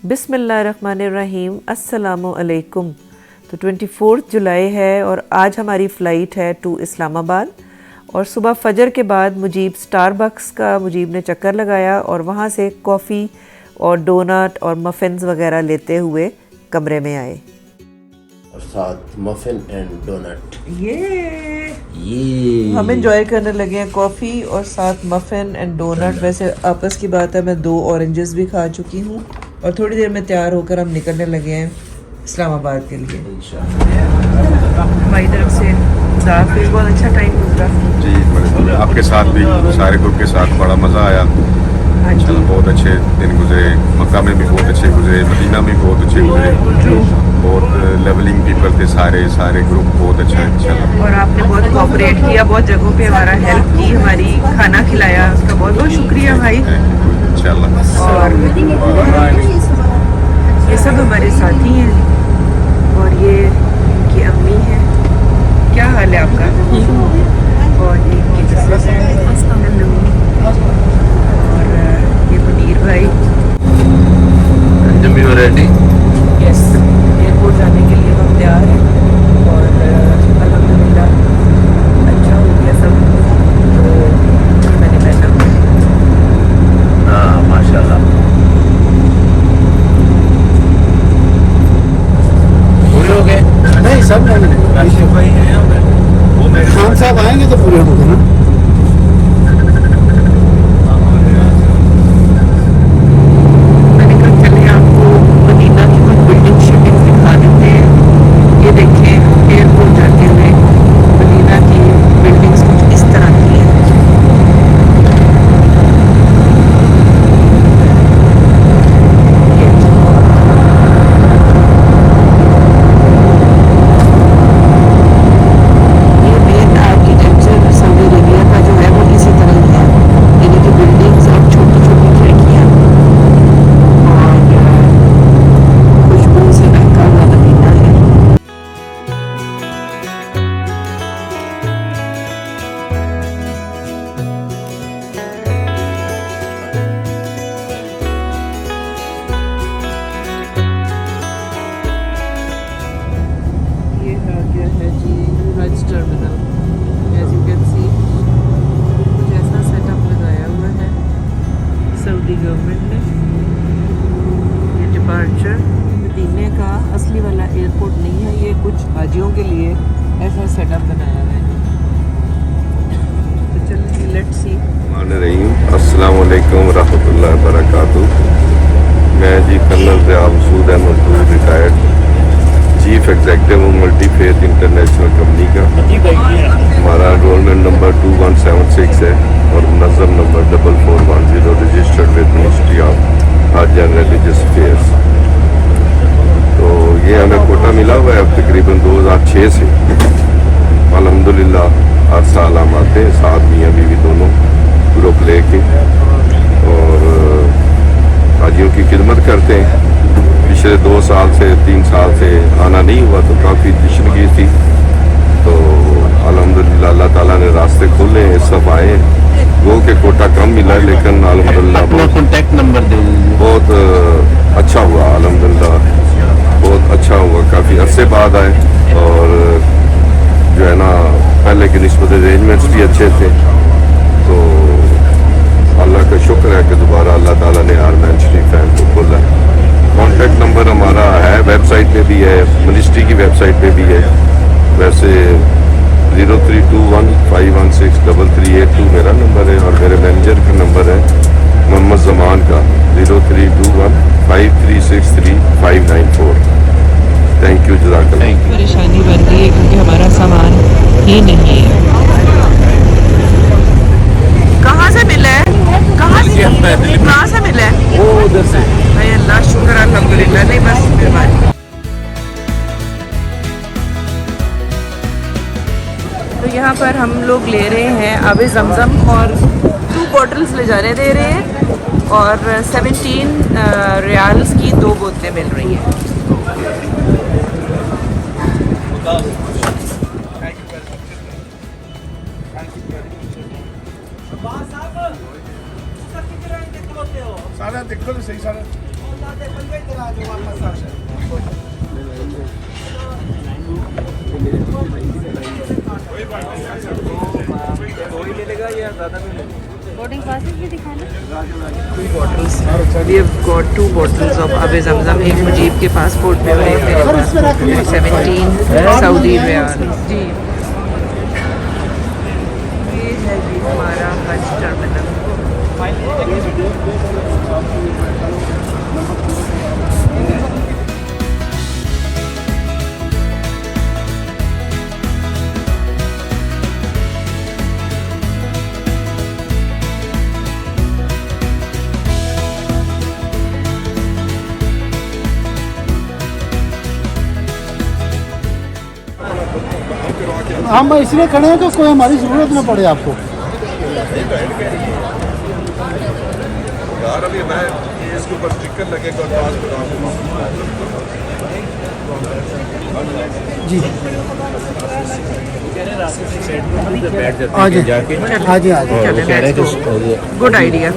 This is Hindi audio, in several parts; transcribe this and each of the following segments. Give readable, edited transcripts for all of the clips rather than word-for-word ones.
बिस्मिल्लाहिर्रहमानिर्रहीम, अस्सलामुअलैकुम। तो 24 जुलाई है और आज हमारी फ़्लाइट है टू इस्लामाबाद। और सुबह फ़जर के बाद स्टारबक्स का मुजीब ने चक्कर लगाया और वहाँ से कॉफ़ी और डोनट और मफ़िन्स वगैरह लेते हुए कमरे में आए। और साथ मफ़िन एंड डोनट ये हम एंजॉय करने लगे हैं, कॉफ़ी और साथ मफ़िन एंड डोनट। वैसे आपस की बात है, मैं 2 ऑरेंजेस भी खा चुकी हूँ और थोड़ी देर में तैयार होकर हम निकलने लगे हैं इस्लामाबाद के लिए। हमारी तरफ से बहुत अच्छा टाइम गुजरा जी, आपके साथ भी सारे ग्रुप के साथ बड़ा मज़ा आया। चलो, बहुत अच्छे दिन गुजरे। मक्का में भी बहुत अच्छे गुजरे, मदीना में बहुत अच्छे गुजरे। बहुत लेवलिंग पीपल थे, सारे ग्रुप बहुत अच्छा चला। और आपने बहुत कोऑपरेट किया, बहुत जगहों पे हमारा हेल्प की, हमारी खाना खिलाया, उसका बहुत बहुत शुक्रिया भाई। और ये सब हमारे साथी हैं और ये इनकी अम्मी है। क्या हाल है आपका? और ये इनकी और ये मुनीर भाई। जब यू रेडी? यस, एयरपोर्ट जाने के लिए हम तैयार हैं और अल्हम्दुलिल्लाह अच्छा हो गया सब। तो मैंने पहना। हाँ, माशाल्लाह। पूरे हो गए? नहीं, सब राशिद भाई हैं यहाँ पे। वो मेरे खान साहब आएंगे तो पूरे हो गए ना। मैंने कहा चले आपको मदीना की कुछ बिल्डिंग शिपिंग दिखा देते हैं। ये देखें, एयरपोर्ट जाते हुए मदीना की बिल्डिंग्स कुछ इस तरह की हैं। गवर्नमेंट ने ये डिपार्चर मदीने का असली वाला एयरपोर्ट नहीं है, ये कुछ हाजियों के लिए ऐसा सेटअप बनाया हुआ है। तो चलिए लेट्स सी। अस्सलाम वालेकुम रहमतुल्लाहि व बरकातुहू। मैं जी कर्नल ज़ियाउल मसूद अहमद दूर, रिटायर्ड चीफ एग्जीक्यूटिव हूँ मल्टी फेथ इंटरनेशनल कंपनी का। हमारा एनरोलमेंट नंबर 2176 है और मुनज़्ज़म number 4410, registered with ministry of हज एंड रिलीजियस अफेयर्स। तो ये हमें कोटा मिला हुआ है तकरीबन 2006 से। अल्हम्दुलिल्लाह हर साल हम आते हैं, साथ मियाँ बीवी दोनों ग्रुप लेके और हाजियों की खिदमत करते हैं। पिछले 2 साल से 3 साल से आना नहीं हुआ तो काफ़ी तशनगी थी, तो अल्हम्दुलिल्लाह अल्लाह ताला ने रास्ते खोले, इस सब आए। वो के कोटा कम मिला लेकिन अल्हम्दुलिल्लाह कॉन्टैक्ट नंबर दे दीजिए। बहुत अच्छा हुआ, अल्हम्दुलिल्लाह बहुत अच्छा हुआ। काफ़ी अरसे बाद आए और जो है ना पहले की निस्बत अरेंजमेंट्स भी अच्छे थे, तो अल्लाह का शुक्र है कि दोबारा अल्लाह ताला ने आरमैन शरीफ फैन को खोला। कॉन्टैक्ट नंबर हमारा है, वेबसाइट पे भी है, मिनिस्ट्री की वेबसाइट पे भी है। वैसे 0321516338 मेरा नंबर है और मेरे मैनेजर का नंबर है मोहम्मद जमान का 032153635594। थैंक यू, जज़ाकल्लाह। परेशानी बन रही है क्योंकि हमारा सामान ही नहीं है। कहाँ से मिला है? कहाँ से मिला है? वो उधर से। भाई अल्लाह शुक्र, अल्हम्दुलिल्लाह। नहीं बस मेहरबानी। तो यहाँ पर हम लोग ले रहे हैं आबे ज़मज़म और 2 बॉटल्स ले जाने दे रहे हैं और 17 रियाल्स की 2 बोतलें मिल रही हैं। सारा देखो तो सही सारा बोर्डिंग पासेस भी दिखाना। We have got 2 bottles of Abe Zamzam. एक मुजीब के पासपोर्ट पे और एक मेरे पास 17 सऊदी रियाल। जी ये है जी हमारा हज टर्मिनल। हम इसलिए खड़े हैं कि कोई हमारी ज़रूरत न पड़े आपको। यार अभी मैं इसके ऊपर स्टिकर लगेगा और पास जी आज गुड आइडिया।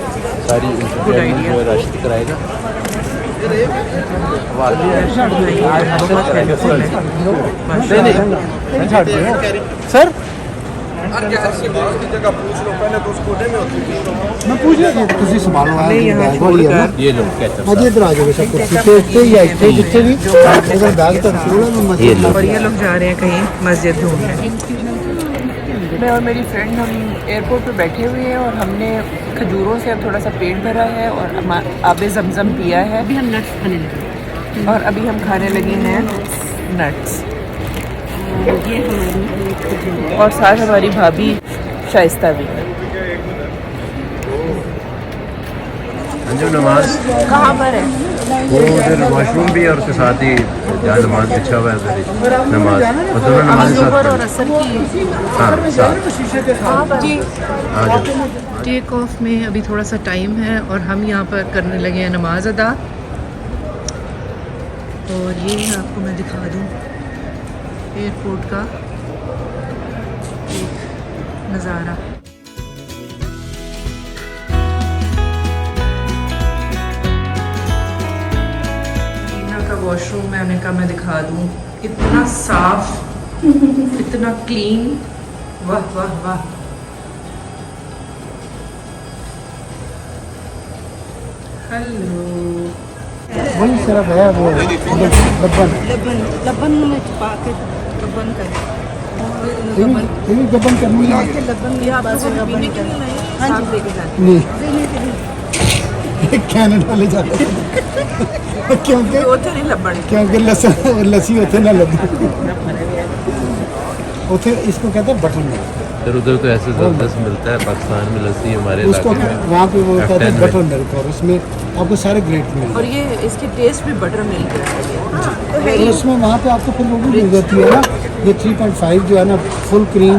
सारी गुड आइडिया। राशिद कराएगा। सर की जगह पूछ लो पहले तो उस कोने में होती थी। मैं पूछ रहा था तुझे संभालो बैग वाली है ना। ये लो कैचअप। आज इधर आ जाओगे सब कुछ देखते ही आते जितने भी अगर बैग तक छोड़ा मैं मस्जिद और ये लोग जा रहे हैं कहीं मस्जिद ढूंढने। मैं और मेरी फ्रेंड हम एयरपोर्ट पे बैठे हुए हैं और हमने खजूरों से अब थोड़ा सा पेट भरा है और आबे जमजम पिया है। अभी हम नट्स खाने लगे। और अभी हम खाने लगे हैं नट्स। ये हमारी और साथ हमारी भाभी शाइस्ता भी है। अंजुम नमाज कहाँ पर है? वो उधर वॉशरूम भी है और उसके साथ ही जहाँ नमाज बिछा हुआ है उधर ही नमाज और दोनों नमाज साथ और असर की हाँ साथ जी आ जाओ। टेक ऑफ में अभी थोड़ा सा टाइम है और हम यहाँ पर करने लगे हैं नमाज अदा। और ये आपको मैं दिखा दूँ एयरपोर्ट का एक नज़ारा। मदीना का वॉशरूम मैंने कहा मैं दिखा दूँ, इतना साफ इतना क्लीन, वाह वाह वाह। हेलो वही सिर्फ है वो लब्बन लबन में छुपा के लबन कर लब्बन करनी है नहीं कनाडा ले जाते क्योंकि लस्सी होते ना लब्बन उसे इसको कहते हैं बटन मिल्क। इधर उधर तो ऐसे ज़बरदस्त मिलता है पाकिस्तान में लस्सी हमारे उसको इलाके में वहाँ पे वो कहते हैं बटर मिल्क और उसमें आपको सारे ग्रेड मिलेंगे और ये इसकी टेस्ट भी बटर मिल्क है। और उसमें वहाँ पे आपको फिर वो भी मिल जाती है ना ये 3.5 जो है ना फुल क्रीम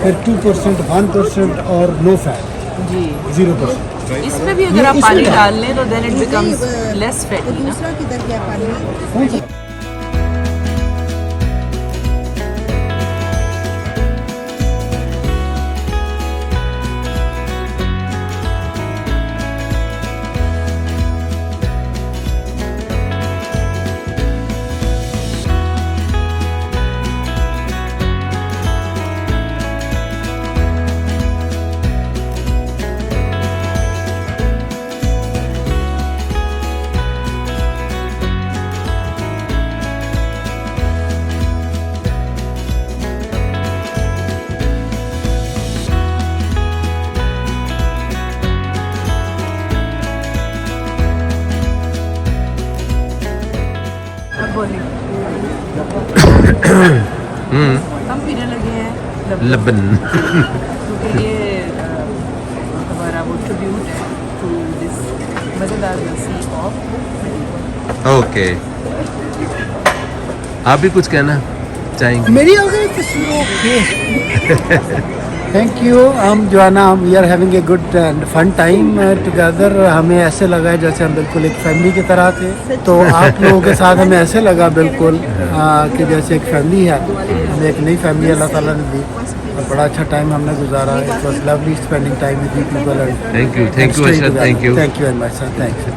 फिर 2% 1% और नो फैट जी 0%। इसमें भी अगर आप पानी डाल लें तो then it becomes less fatty ना। दूसरा किधर गया पानी? कौन सा हम पीने लगे हैं लबन क्योंकि ये हमारा वो ट्रिब्यूट है टू दिस मज़ेदार लस्सी ऑफ। ओके आप भी कुछ कहना चाहेंगे? मेरी हो गई थैंक यू। हम जो है ना we are having a good and fun time together. हमें ऐसे लगा है जैसे हम बिल्कुल एक फैमिली की तरह थे, तो आप लोगों के साथ हमें ऐसे लगा बिल्कुल कि जैसे एक फैमिली है। हमें एक नई फैमिली अल्लाह ताला ने दी और बड़ा अच्छा टाइम हमने गुजारा। It was lovely spending time with you people and thank you Ashraf, thank you very much sir, thank you.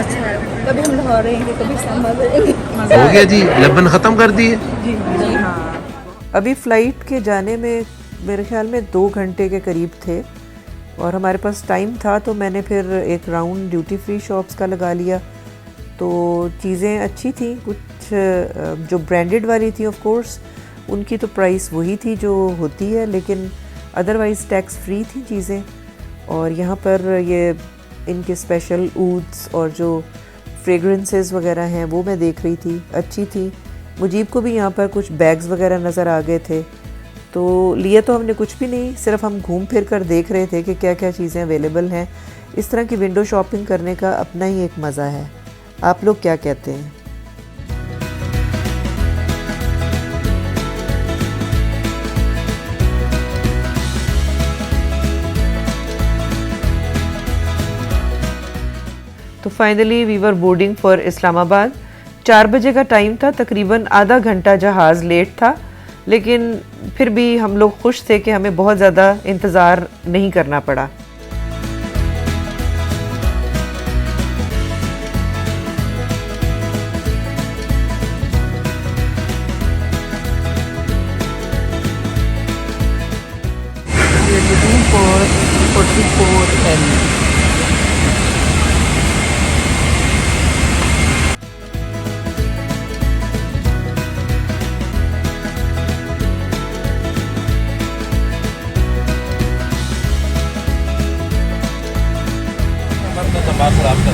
अच्छा, कभी हम लाहौर रहेंगे, कभी इस्लामाबाद रहेंगे। हो गया जी, लबन ख़त्म कर दी है। जी हाँ। अभी फ़्लाइट के जाने में मेरे ख्याल में 2 घंटे के करीब थे और हमारे पास टाइम था, तो मैंने फिर एक राउंड ड्यूटी फ्री शॉप्स का लगा लिया। तो चीज़ें अच्छी थी, कुछ जो ब्रांडेड वाली थी ऑफ कोर्स उनकी तो प्राइस वही थी जो होती है, लेकिन अदरवाइज़ टैक्स फ्री थी चीज़ें। और यहाँ पर ये इनके स्पेशल ऊड्स और जो फ्रेगरेंसेस वगैरह हैं वो मैं देख रही थी, अच्छी थी। मुजीब को भी यहाँ पर कुछ बैग्स वगैरह नज़र आ गए थे, तो लिए तो हमने कुछ भी नहीं, सिर्फ हम घूम फिर कर देख रहे थे कि क्या क्या चीज़ें अवेलेबल हैं। इस तरह की विंडो शॉपिंग करने का अपना ही एक मज़ा है। आप लोग क्या कहते हैं? तो finally we were boarding for Islamabad. 4 बजे का टाइम था, तकरीबन आधा घंटा जहाज़ लेट था, लेकिन फिर भी हम लोग खुश थे कि हमें बहुत ज़्यादा इंतज़ार नहीं करना पड़ा।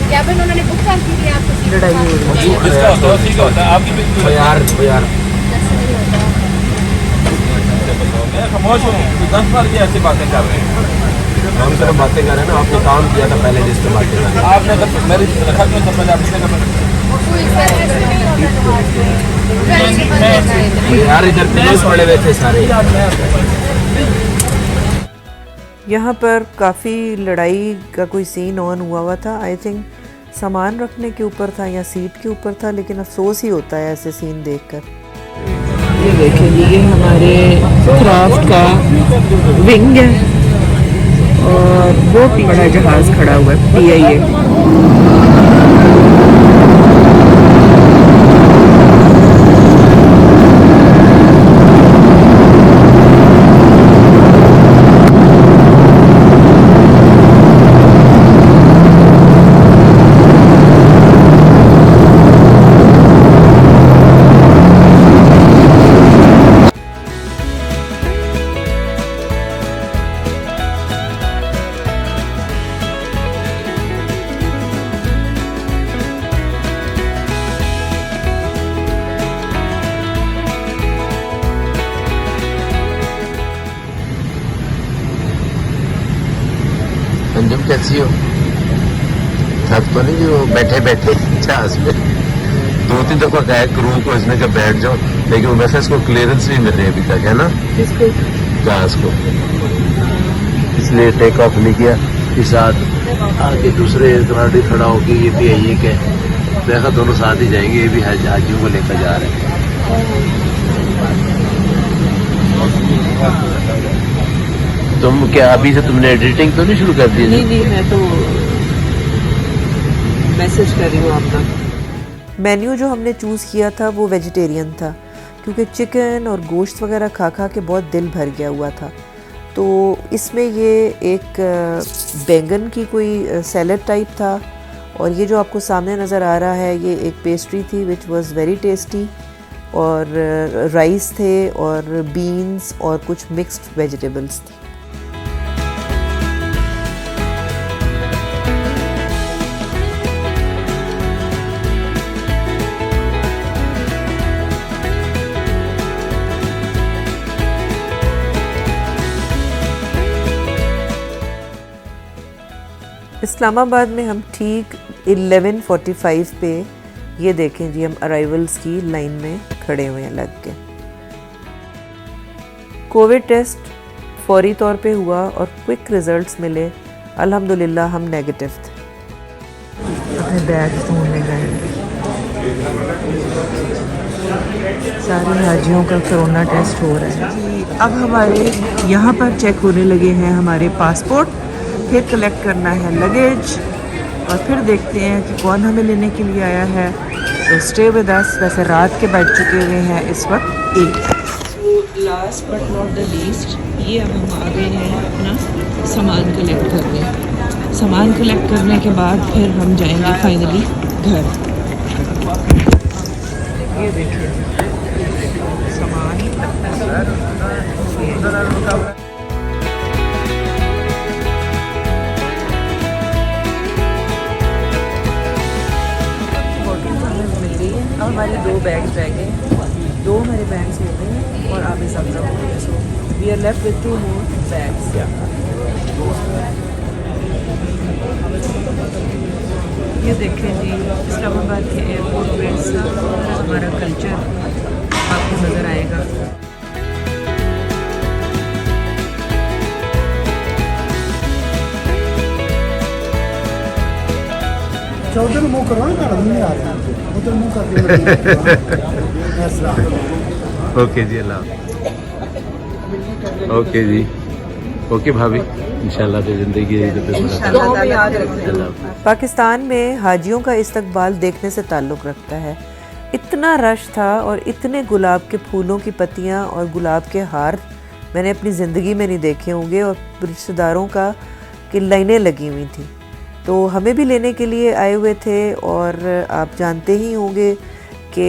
क्या फिर उन्होंने बुक कर दी थी आपको? लड़ाई हो रही है। जिसका होता है ठीक होता है, आपकी बिल्कुल यार खामोश हूँ, 10 बार की ऐसी बातें कर रहे हैं। हम सिर्फ बातें कर रहे हैं ना, आपने काम किया था पहले जिससे बातें कर रहे हैं। आपने तो मेरी रखा क्यों था पहले आपने यार इधर पुलिस पड़े हुए थे सारे। यहाँ पर काफ़ी लड़ाई का कोई सीन ऑन हुआ था। आई थिंक सामान रखने के ऊपर था या सीट के ऊपर था, लेकिन अफसोस ही होता है ऐसे सीन देखकर। ये देखिए जी, ये हमारे क्राफ्ट का विंग है और बहुत बड़ा जहाज़ खड़ा हुआ है, PIA। अंजुम कैसी हो? थक तो नहीं? वो बैठे बैठे जहाज में 2-3 दफा कहा क्रू को इसमें का बैठ जाओ, लेकिन वैसे इसको क्लियरेंस नहीं मिल रही अभी तक, है ना, जहाज को, इसलिए टेक ऑफ नहीं किया। इस साथ आगे दूसरे एयरक्राफ्ट खड़ा होकर ये भी है, ये क्या देखा, दोनों साथ ही जाएंगे। ये भी हाजियों को लेकर जा रहे हैं। तुम क्या अभी से तुमने एडिटिंग तो नहीं शुरू कर दी? नहीं, मैं तो मैसेज कर रही हूँ आपका। मेन्यू जो हमने चूज़ किया था वो वेजिटेरियन था, क्योंकि चिकन और गोश्त वगैरह खा खा के बहुत दिल भर गया हुआ था। तो इसमें ये एक बैंगन की कोई सैलड टाइप था, और ये जो आपको सामने नज़र आ रहा है ये एक पेस्ट्री थी विच वाज वेरी टेस्टी, और राइस थे और बीन्स और कुछ मिक्स्ड वेजिटेबल्स थी। इस्लामाबाद में हम ठीक 11:45 पे, ये देखें जी, हम अराइवल्स की लाइन में खड़े हुए हैं लग के। कोविड टेस्ट फौरी तौर पे हुआ और क्विक रिजल्ट्स मिले, अल्हम्दुलिल्लाह हम नेगेटिव थे। अपने बैग ढूंढने गए, सारे हाजियों का कोरोना टेस्ट हो रहा है। अब हमारे यहाँ पर चेक होने लगे हैं हमारे पासपोर्ट, फिर कलेक्ट करना है लगेज, और फिर देखते हैं कि कौन हमें लेने के लिए आया है। तो स्टे विद अस। वैसे रात के बज चुके हुए हैं इस वक्त 1। तो last but not the least, ये अब हम आ गए हैं अपना सामान कलेक्ट करने। सामान कलेक्ट करने के बाद फिर हम जाएंगे फाइनली घर। ये देखिए सामान अब हमारी 2 बैग्स रह गए, 2 हमारे बैग्स हो गए हैं और आगे सब्जा हो गया। So we are left with 2 more bags. ये देखें जी, इस्लामाबाद के एयरपोर्ट पे सब हमारा कल्चर आपको नज़र आएगा। उधर मुँह करवा ना, नहीं आ रहा उधर मुँह कर ऐसा। ओके जी, अल्लाह। ओके जी, ओके भाभी, इंशाल्लाह फिर जिंदगी पाकिस्तान में हाजियों का इस्तकबाल देखने से ताल्लुक़ रखता है। इतना रश था और इतने गुलाब के फूलों की पत्तियां और गुलाब के हार मैंने अपनी ज़िंदगी में नहीं देखे होंगे। और रिश्तेदारों का की लाइनें लगी हुई थी, तो हमें भी लेने के लिए आए हुए थे। और आप जानते ही होंगे कि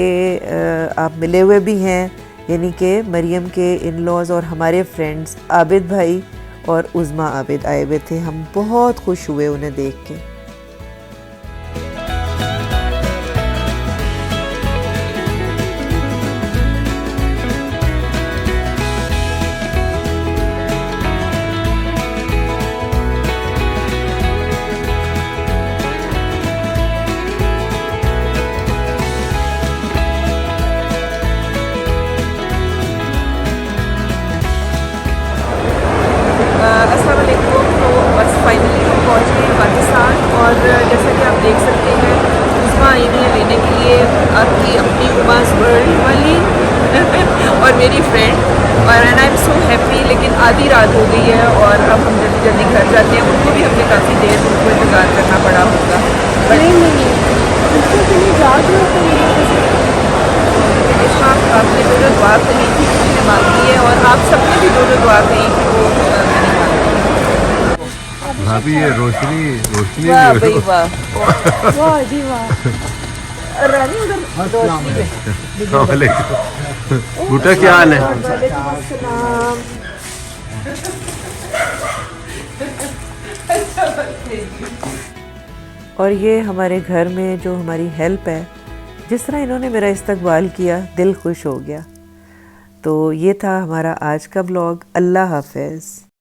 आप मिले हुए भी हैं, यानी कि मरियम के इन-लॉज़ और हमारे फ्रेंड्स आबिद भाई और उज़मा आबिद आए हुए थे। हम बहुत खुश हुए उन्हें देख के। अस्सलाम वालेकुम। तो बस फाइनली हम पहुँच गए पाकिस्तान और जैसा कि आप देख सकते हैं उस्मा आई हुई है लेने के लिए, आपकी अपनी उमास वर्ल्ड वाली और मेरी फ्रेंड। और and I am so happy. लेकिन आधी रात हो गई है और अब हम जल्दी जल्दी घर जाते हैं। उनको भी हमने काफ़ी देर उनको इंतज़ार करना पड़ा होगा। आपने जो जो दुआ कही थी उसने मांगी है और आप सबने भी जो जो दुआ कही थी वो मैंने मांगी। भाभी ये रोशनी वाह भाई वाह, वाह जी वाह। रानी उधर रोशनी में। बूटा क्या हाल है? और ये हमारे घर में जो हमारी हेल्प है, जिस तरह इन्होंने मेरा इस्तकबाल किया, दिल खुश हो गया। तो ये था हमारा आज का व्लॉग। अल्लाह हाफ़िज़।